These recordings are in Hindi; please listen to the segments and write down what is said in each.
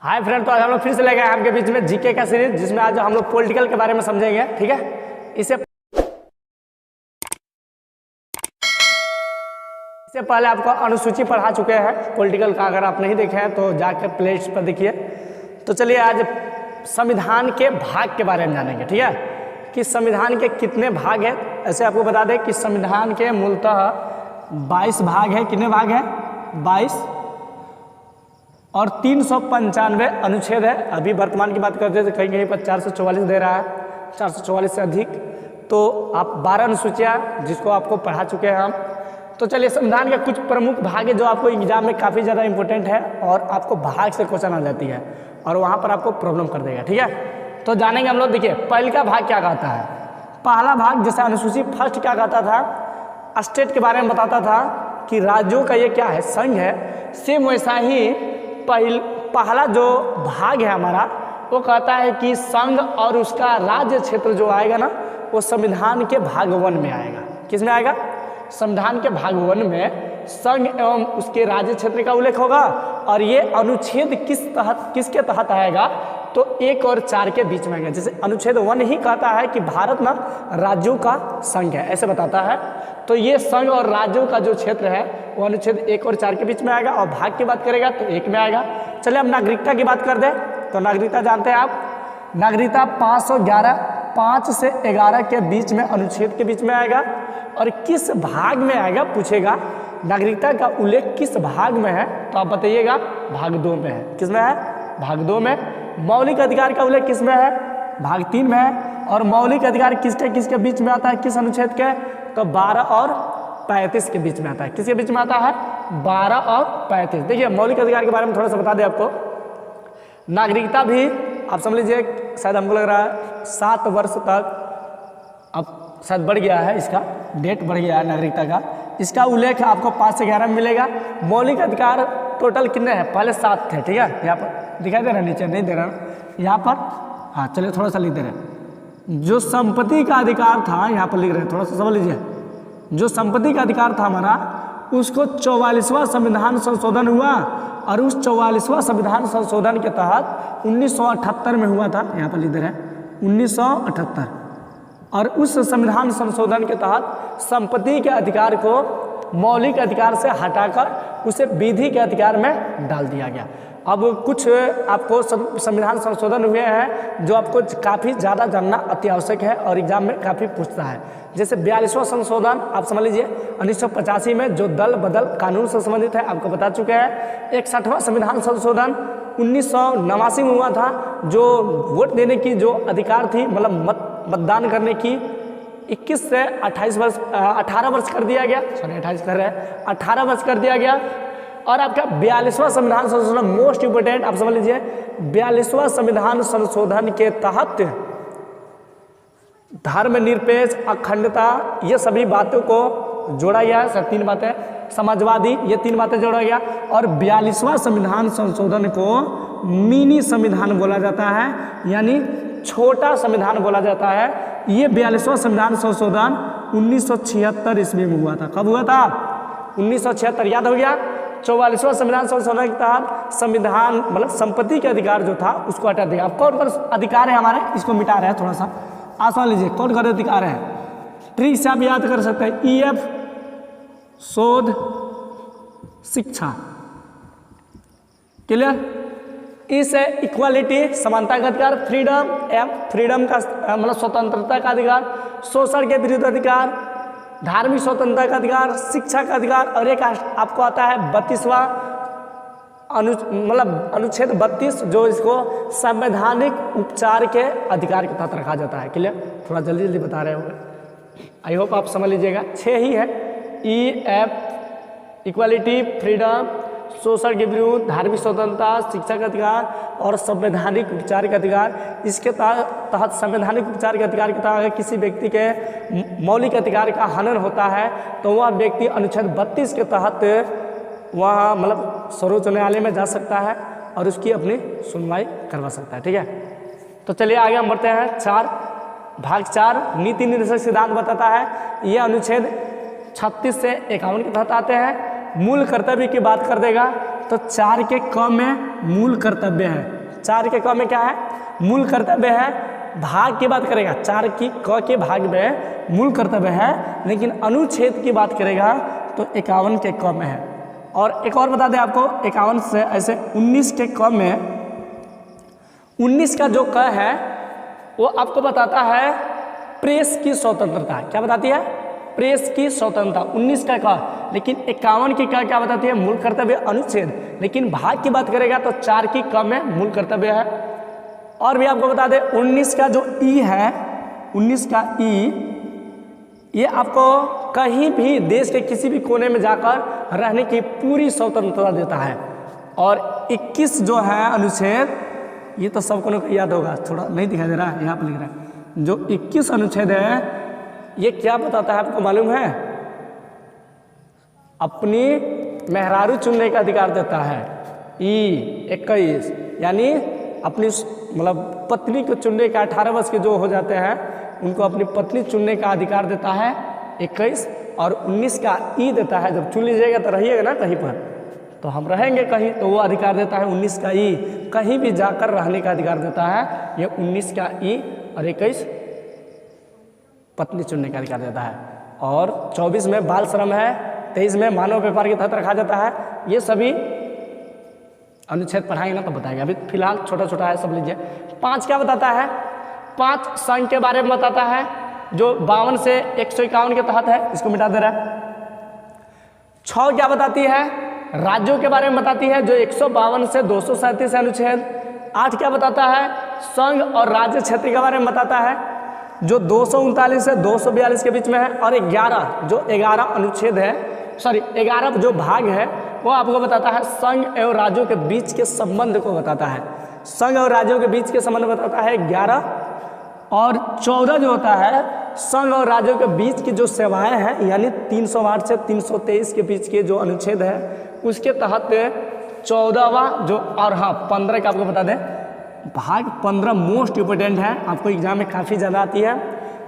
हाय फ्रेंड, तो आज हम लोग फिर से लेके आए आपके बीच में जीके का सीरीज, जिसमें आज हम लोग पॉलिटिकल के बारे में समझेंगे। ठीक है, इससे पहले आपको अनुसूची पढ़ा चुके हैं पॉलिटिकल का। अगर आप नहीं देखे हैं तो जाकर प्ले लिस्ट पर देखिए। तो चलिए आज संविधान के भाग के बारे में जानेंगे। ठीक है, कि संविधान के कितने भाग हैं। ऐसे आपको बता दें कि संविधान के मूलतः 22 भाग है। कितने भाग हैं? 22 और 395 अनुच्छेद है। अभी वर्तमान की बात करते हैं तो कहीं कहीं पर 444 दे रहा है, 444 से अधिक। तो आप 12 अनुसूचियाँ जिसको आपको पढ़ा चुके हैं हम। तो चलिए, संविधान के कुछ प्रमुख भाग है जो आपको एग्जाम में काफ़ी ज़्यादा इंपॉर्टेंट है और आपको भाग से क्वेश्चन आ जाती है और वहाँ पर आपको प्रॉब्लम कर देगा। ठीक है, तो जानेंगे हम लोग। देखिए, पहले का भाग क्या कहता है। पहला भाग जैसे अनुसूची फर्स्ट क्या कहता था, स्टेट के बारे में बताता था कि राज्यों का ये क्या है, संघ है। सेम वैसा ही पहला जो भाग है हमारा, वो कहता है कि संघ और उसका राज्य क्षेत्र जो आएगा ना, वो संविधान के भाग 1 में आएगा। किस में आएगा? संविधान के भाग 1 में संघ एवं उसके राज्य क्षेत्र का उल्लेख होगा। और ये अनुच्छेद किसके तहत आएगा? तो 1 और 4 के बीच में आएगा। जैसे अनुच्छेद 1 ही कहता है कि भारत ना राज्यों का संघ है, ऐसे बताता है। तो ये संघ और राज्यों का जो क्षेत्र है वो अनुच्छेद 1 और 4 के बीच में आएगा। और भाग की बात करेगा तो 1 में आएगा। चलिए अब नागरिकता की बात कर दें तो नागरिकता जानते हैं आप, नागरिकता 511 5 से 11 के बीच में अनुच्छेद के बीच में आएगा। और किस भाग में आएगा पूछेगा, नागरिकता का उल्लेख किस भाग में है, तो आप बताइएगा भाग 2 में है। किस में है? भाग 2 में। मौलिक अधिकार का उल्लेख किस में है? भाग 3 में है। और मौलिक अधिकार किसके बीच में आता है, किस अनुच्छेद के? तो 12 और 35 के बीच में आता है। किसके बीच में आता है? 12 और 35। देखिए, मौलिक अधिकार के बारे में थोड़ा सा बता दें आपको। नागरिकता भी आप समझ लीजिए, शायद हमको लग रहा है 7 वर्ष तक, अब शायद बढ़ गया है, इसका डेट बढ़ गया है नागरिकता का। इसका उल्लेख आपको 5 से 11 में मिलेगा। मौलिक अधिकार टोटल कितने हैं? पहले 7 थे। ठीक है, यहाँ पर दिखाई दे रहा है, नीचे नहीं दे रहा यहाँ पर। हाँ चलिए, थोड़ा सा लिख दे रहे हैं। जो संपत्ति का अधिकार था, यहाँ पर लिख रहे हैं, थोड़ा सा समझ लीजिए। जो संपत्ति का अधिकार था हमारा, उसको 44वां संविधान संशोधन हुआ। और उस 44वां संविधान संशोधन के तहत 1978 में हुआ था, यहाँ पर लिख दे रहे हैं 1978। और उस संविधान संशोधन के तहत संपत्ति के अधिकार को मौलिक अधिकार से हटाकर उसे विधि के अधिकार में डाल दिया गया। अब कुछ आपको संविधान संशोधन हुए हैं जो आपको काफ़ी ज़्यादा जानना अति आवश्यक है और एग्जाम में काफ़ी पूछता है। जैसे 42वां संशोधन आप समझ लीजिए 1985 में, जो दल बदल कानून से संबंधित है, आपको बता चुके हैं। 61वां संविधान संशोधन 1989 में हुआ था, जो वोट देने की जो अधिकार थी, मतलब मतदान करने की 21 से 18 वर्ष कर दिया गया। सॉरी 28 कर रहे हैं, 18 वर्ष कर दिया गया। और आपका 42वां संविधान संशोधन मोस्ट इंपोर्टेंट, आप समझ लीजिए 42वां संविधान संशोधन के तहत धर्मनिरपेक्ष, अखंडता, ये सभी बातों को जोड़ा गया है। 3 बातें, समाजवादी, ये 3 बातें जोड़ा गया। और 42वां संविधान संशोधन को मिनी संविधान बोला जाता है, यानी छोटा संविधान बोला जाता है। ये 42वां संविधान संशोधन 1976 ईस्वी में हुआ था। कब हुआ था? 1976, याद हो गया। 44वां संविधान संशोधन के तहत संविधान मतलब संपत्ति के अधिकार जो था उसको हटा दिया। अब कौन कौन अधिकार है हमारे, इसको मिटा रहे हैं। थोड़ा सा आसान लीजिए, कौन कौन अधिकार है, ट्रिक से आप याद कर सकते हैं। EF शोध, शिक्षा, क्लियर। इस इक्वालिटी, समानता का अधिकार। फ्रीडम, फ्रीडम का मतलब स्वतंत्रता का अधिकार। शोषण के विरुद्ध अधिकार, धार्मिक स्वतंत्रता का अधिकार, शिक्षा का अधिकार। और एक आपको आता है 32वां अनुच्छेद 32, जो इसको संवैधानिक उपचार के अधिकार के तहत रखा जाता है। क्लियर, थोड़ा जल्दी जल्दी बता रहे होंगे, आई होप आप समझ लीजिएगा। 6 ही है, EF इक्वालिटी, फ्रीडम, शोषण के विरुद्ध, धार्मिक स्वतंत्रता, शिक्षा का अधिकार और संवैधानिक उपचार का अधिकार। इसके तहत संवैधानिक उपचार के अधिकार के तहत अगर किसी व्यक्ति के मौलिक अधिकार का हनन होता है तो वह व्यक्ति अनुच्छेद 32 के तहत वहाँ मतलब सर्वोच्च न्यायालय में जा सकता है और उसकी अपनी सुनवाई करवा सकता है। ठीक है, तो चलिए आगे हम बढ़ते हैं। भाग 4 नीति निर्देशक सिद्धांत बताता है। यह अनुच्छेद 36 से 51 के तहत आते हैं। मूल कर्तव्य की बात कर देगा तो 4 के क में मूल कर्तव्य है। 4 के क में क्या है? मूल कर्तव्य है। भाग की बात करेगा 4 की क के भाग में मूल कर्तव्य है, लेकिन अनुच्छेद की बात करेगा तो 51 के क में है। और एक और बता दें आपको, 51 से ऐसे 19 के क में 19 का जो क है वो आपको बताता है प्रेस की स्वतंत्रता। क्या बताती है? प्रेस की स्वतंत्रता 19 का क। लेकिन 51 की क क्या बताती है? मूल कर्तव्य अनुच्छेद। लेकिन भाग की बात करेगा तो 4 की क में मूल कर्तव्य है। और भी आपको बता दें 19 का जो ई है, 19 का ई, ये आपको कहीं भी देश के किसी भी कोने में जाकर रहने की पूरी स्वतंत्रता देता है। और 21 जो है अनुच्छेद, ये तो सबको याद होगा, थोड़ा नहीं दिखाई दे रहा है, यहाँ पर लिख रहा है। जो 21 अनुच्छेद है ये क्या बताता है आपको मालूम है? अपनी मेहरारू चुनने का अधिकार देता है। ई 21 यानी अपनी मतलब पत्नी को चुनने का, 18 वर्ष के जो हो जाते हैं उनको अपनी पत्नी चुनने का अधिकार देता है 21। और 19 का ई देता है, जब चुन लीजिएगा तो रहिएगा ना कहीं पर, तो हम रहेंगे कहीं, तो वो अधिकार देता है 19 का ई, कहीं भी जाकर रहने का अधिकार देता है ये 19 का ई। और 21 पत्नी चुनने का अधिकार देता है। और 24 में बाल श्रम है, 23 में मानव व्यापार के तहत रखा जाता है। ये सभी अनुच्छेद पढ़ाएंगे ना तो बताएंगे, अभी फिलहाल छोटा छोटा है, सब लीजिए। 5 क्या बताता है? 5 संघ के बारे में बताता है, जो 52 से 151 के तहत है, इसको मिटा दे रहा है। 6 क्या बताती है? राज्यों के बारे में बताती है, जो 152 से 237 अनुच्छेद। 8 क्या बताता है? संघ और राज्य क्षेत्र के बारे में बताता है, जो 239 से 242 के बीच में है। और 11 अनुच्छेद है, सॉरी 11 जो भाग है वो आपको बताता है संघ एवं राज्यों के बीच के संबंध को बताता है। संघ और राज्यों के बीच के संबंध बताता है 11। और 14 जो होता है संघ और राज्यों के बीच की जो सेवाएं हैं, यानी 308 से 323 के बीच के जो अनुच्छेद है उसके तहत 14वां जो, और हाँ 15 का आपको बता दें, भाग 15 मोस्ट इम्पोर्टेंट है, आपको एग्जाम में काफ़ी ज़्यादा आती है।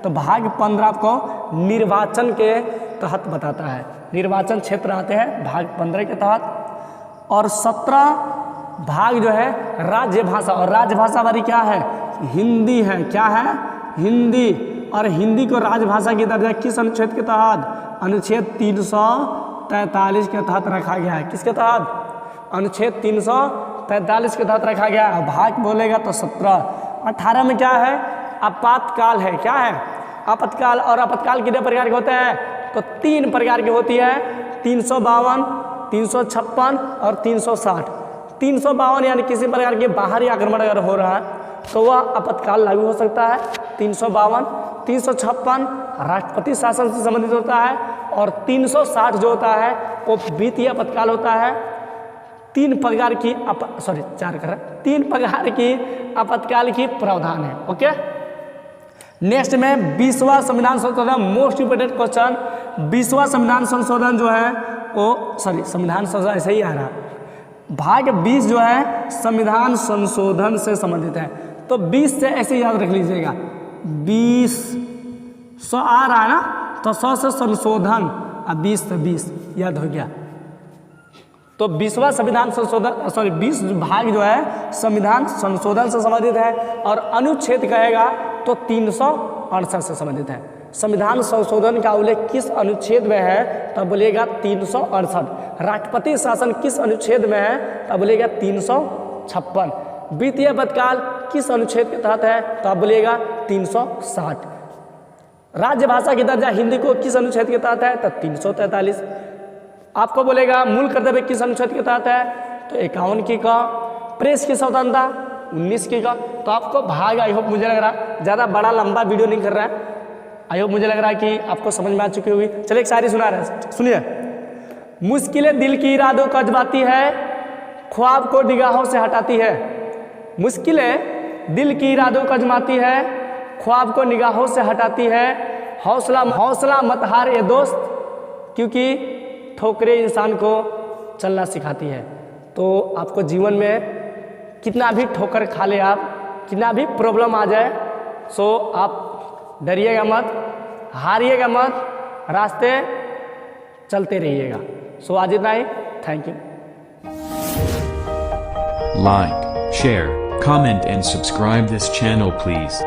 तो भाग 15 आपको निर्वाचन के तहत बताता है, निर्वाचन क्षेत्र आते हैं भाग 15 के तहत। और 17 भाग जो है राज्य भाषा, और राज्य भाषा हमारी क्या है? हिंदी है। क्या है? हिंदी। और हिंदी को राजभाषा की दर्जा किस अनुच्छेद के तहत? अनुच्छेद 343 के तहत रखा गया है। किसके तहत? अनुच्छेद 343 के तहत रखा गया है। भाग बोलेगा तो 17। 18 में क्या है? आपातकाल है। क्या है? आपातकाल। और आपातकाल कितने प्रकार के होते हैं? तो 3 प्रकार की होती है, 352, 356 और 360। 352 यानी किसी प्रकार के बाहरी आक्रमण अगर हो रहा है तो वह आपातकाल लागू हो सकता है। 352, 356 राष्ट्रपति शासन से संबंधित होता है। और 360 जो होता है वो वित्तीय आपातकाल होता है। 3 प्रकार की 3 प्रकार की आपातकाल की प्रावधान है। ओके, नेक्स्ट में 20वां संविधान संशोधन, मोस्ट इंपोर्टेंट क्वेश्चन। 20वां संविधान संशोधन जो है वो, संविधान संशोधन ऐसे ही आ रहा है, भाग 20 जो है संविधान संशोधन से संबंधित है। तो 20 से ऐसे याद रख लीजिएगा, 20 100 आ रहा है ना, तो 100 से संशोधन, अब 20 से 20 याद हो गया। तो 20वां संविधान संशोधन 20 भाग जो है संविधान संशोधन से संबंधित है। और अनुच्छेद कहेगा तो 368 से संबंधित है। संविधान संशोधन का उल्लेख किस अनुच्छेद में है? तब बोलिएगा 368। राष्ट्रपति शासन किस अनुच्छेद में है? तब बोलिएगा 356। वित्तीय आपातकाल किस अनुच्छेद के तहत है? तब बोलिएगा 360। राज्य भाषा की दर्जा हिंदी को किस अनुच्छेद के तहत है? तो 343। आपको बोलेगा मूल कर्तव्य किस अनुच्छेद के तहत है? तो 51 की का। प्रेस की स्वतंत्रता 19 की का। तो आपको भाग, आई होप मुझे लग रहा है ज़्यादा बड़ा लंबा वीडियो नहीं कर रहा है, आई होप मुझे लग रहा है कि आपको समझ में आ चुकी होगी। चलिए एक शायरी सुना रहे हैं, सुनिए। मुश्किलें दिल की इरादों को अजमाती है, ख्वाब को निगाहों से हटाती है। मुश्किलें दिल की इरादों को अजमाती है, ख्वाब को निगाहों से हटाती है। हौसला मत हार ये दोस्त, क्योंकि ठोकरें इंसान को चलना सिखाती है। तो आपको जीवन में कितना भी ठोकर खा ले आप, कितना भी प्रॉब्लम आ जाए, सो आप डरिएगा मत, हारिएगा मत, रास्ते चलते रहिएगा। सो आज इतना ही, thank you. Like, share, comment and subscribe this channel please.